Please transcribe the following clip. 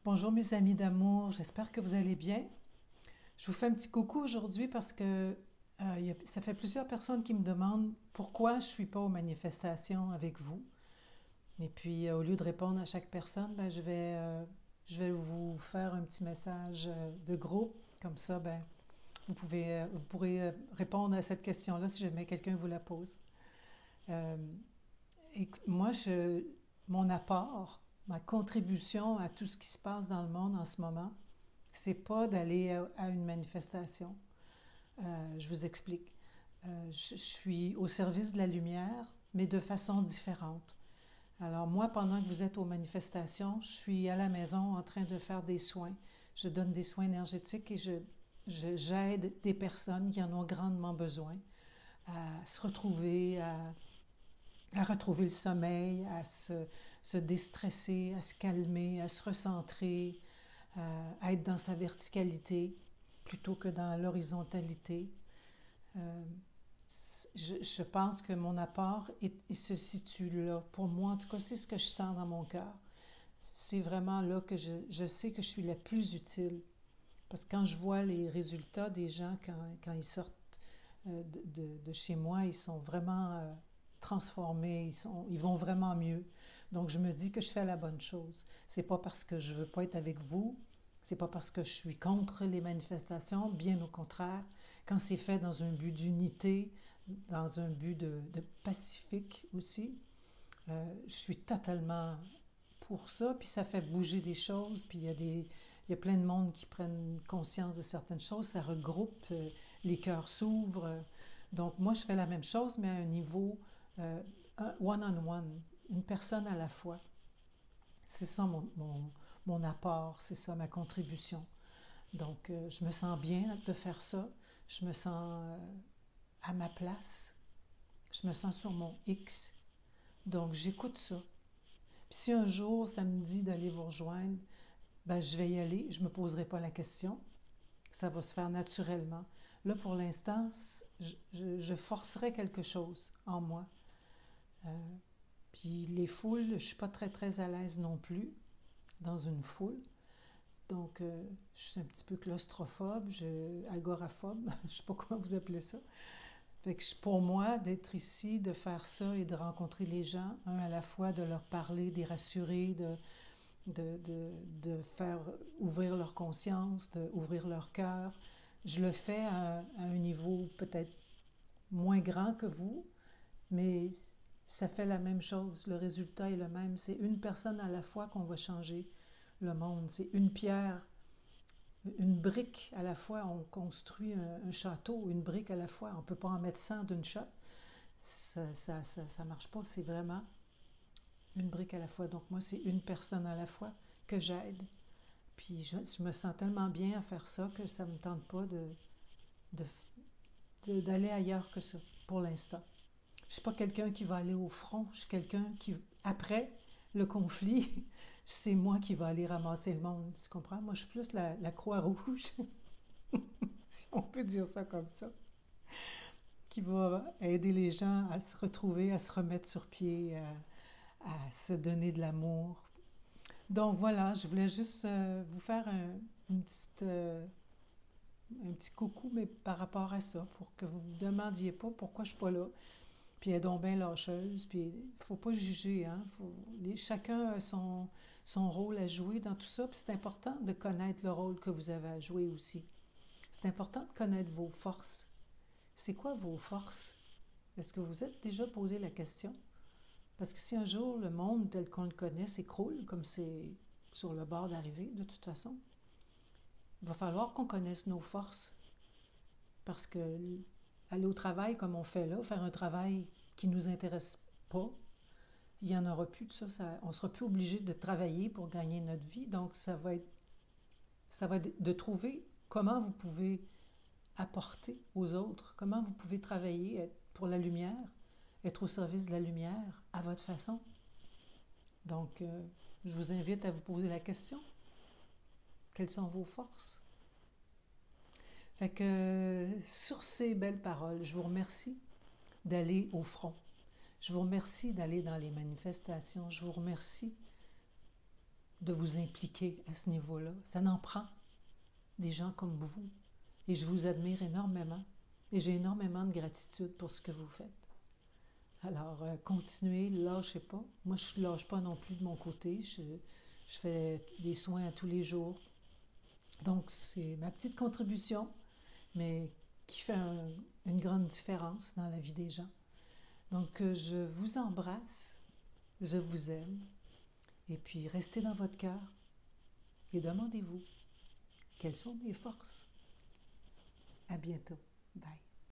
Bonjour mes amis d'amour, j'espère que vous allez bien. Je vous fais un petit coucou aujourd'hui parce que ça fait plusieurs personnes qui me demandent pourquoi je ne suis pas aux manifestations avec vous. Et puis au lieu de répondre à chaque personne, je vais vous faire un petit message de groupe. Comme ça, vous pourrez répondre à cette question-là si jamais quelqu'un vous la pose. Euh, et moi, mon apport, ma contribution à tout ce qui se passe dans le monde en ce moment, c'est pas d'aller à une manifestation. Je vous explique. Je suis au service de la lumière, mais de façon différente. Alors moi, pendant que vous êtes aux manifestations, je suis à la maison en train de faire des soins. Je donne des soins énergétiques et j'aide des personnes qui en ont grandement besoin à se retrouver, à retrouver le sommeil, se déstresser, à se calmer, à se recentrer, à être dans sa verticalité plutôt que dans l'horizontalité. Euh, je pense que mon apport il se situe là. Pour moi, en tout cas, c'est ce que je sens dans mon cœur. C'est vraiment là que je sais que je suis la plus utile. Parce que quand je vois les résultats des gens quand ils sortent de chez moi, ils sont vraiment transformés, ils vont vraiment mieux. Donc je me dis que je fais la bonne chose. C'est pas parce que je veux pas être avec vous, c'est pas parce que je suis contre les manifestations, bien au contraire. Quand c'est fait dans un but d'unité, dans un but de pacifique aussi, je suis totalement pour ça, puis ça fait bouger des choses, puis il y a plein de monde qui prennent conscience de certaines choses, ça regroupe, les cœurs s'ouvrent. Donc moi, je fais la même chose, mais à un niveau euh, one-on-one, une personne à la fois. C'est ça mon apport, c'est ça ma contribution. Donc je me sens bien de faire ça, je me sens à ma place, je me sens sur mon X, donc j'écoute ça. Puis si un jour ça me dit d'aller vous rejoindre, je vais y aller, je ne me poserai pas la question, ça va se faire naturellement. Là, pour l'instant, je forcerai quelque chose en moi. Euh, Puis les foules, je ne suis pas très très à l'aise non plus dans une foule. Donc, je suis un petit peu claustrophobe, agoraphobe, je ne sais pas comment vous appelez ça. Fait que pour moi, d'être ici, de faire ça et de rencontrer les gens, un à la fois, de leur parler, de les rassurer, de faire ouvrir leur conscience, d'ouvrir leur cœur. Je le fais à un niveau peut-être moins grand que vous, mais ça fait la même chose. Le résultat est le même. C'est une personne à la fois qu'on va changer le monde. C'est une pierre, une brique à la fois. On construit un château, une brique à la fois. On ne peut pas en mettre 100 d'une shot. Ça marche pas. C'est vraiment une brique à la fois. Donc moi, c'est une personne à la fois que j'aide. Puis je me sens tellement bien à faire ça que ça ne me tente pas de, d'aller ailleurs que ça, pour l'instant. Je ne suis pas quelqu'un qui va aller au front, je suis quelqu'un qui, après le conflit, c'est moi qui va aller ramasser le monde, tu comprends? Moi, je suis plus la Croix-Rouge, si on peut dire ça comme ça, qui va aider les gens à se retrouver, à se remettre sur pied, à se donner de l'amour. Donc voilà, je voulais juste vous faire une petite, un petit coucou, mais par rapport à ça, pour que vous ne me demandiez pas pourquoi je ne suis pas là. Puis elle est donc bien lâcheuse, puis il ne faut pas juger, hein? Chacun a son rôle à jouer dans tout ça, puis c'est important de connaître le rôle que vous avez à jouer aussi. C'est important de connaître vos forces. C'est quoi vos forces? Est-ce que vous êtes déjà posé la question? Parce que si un jour le monde tel qu'on le connaît s'écroule, comme c'est sur le bord d'arriver, de toute façon, il va falloir qu'on connaisse nos forces. Parce que aller au travail comme on fait là, faire un travail qui ne nous intéresse pas, il n'y en aura plus de ça, on ne sera plus obligé de travailler pour gagner notre vie. Donc, ça va être de trouver comment vous pouvez apporter aux autres, comment vous pouvez travailler pour la lumière, être au service de la lumière à votre façon. Donc, je vous invite à vous poser la question. Quelles sont vos forces? Fait que sur ces belles paroles, je vous remercie d'aller au front. Je vous remercie d'aller dans les manifestations. Je vous remercie de vous impliquer à ce niveau-là. Ça n'en prend des gens comme vous. Et je vous admire énormément. Et j'ai énormément de gratitude pour ce que vous faites. Alors, continuez, lâchez pas. Moi, je ne lâche pas non plus de mon côté. Je fais des soins à tous les jours. Donc, c'est ma petite contribution, mais qui fait une grande différence dans la vie des gens. Donc, je vous embrasse, je vous aime, et puis restez dans votre cœur et demandez-vous quelles sont mes forces. À bientôt. Bye.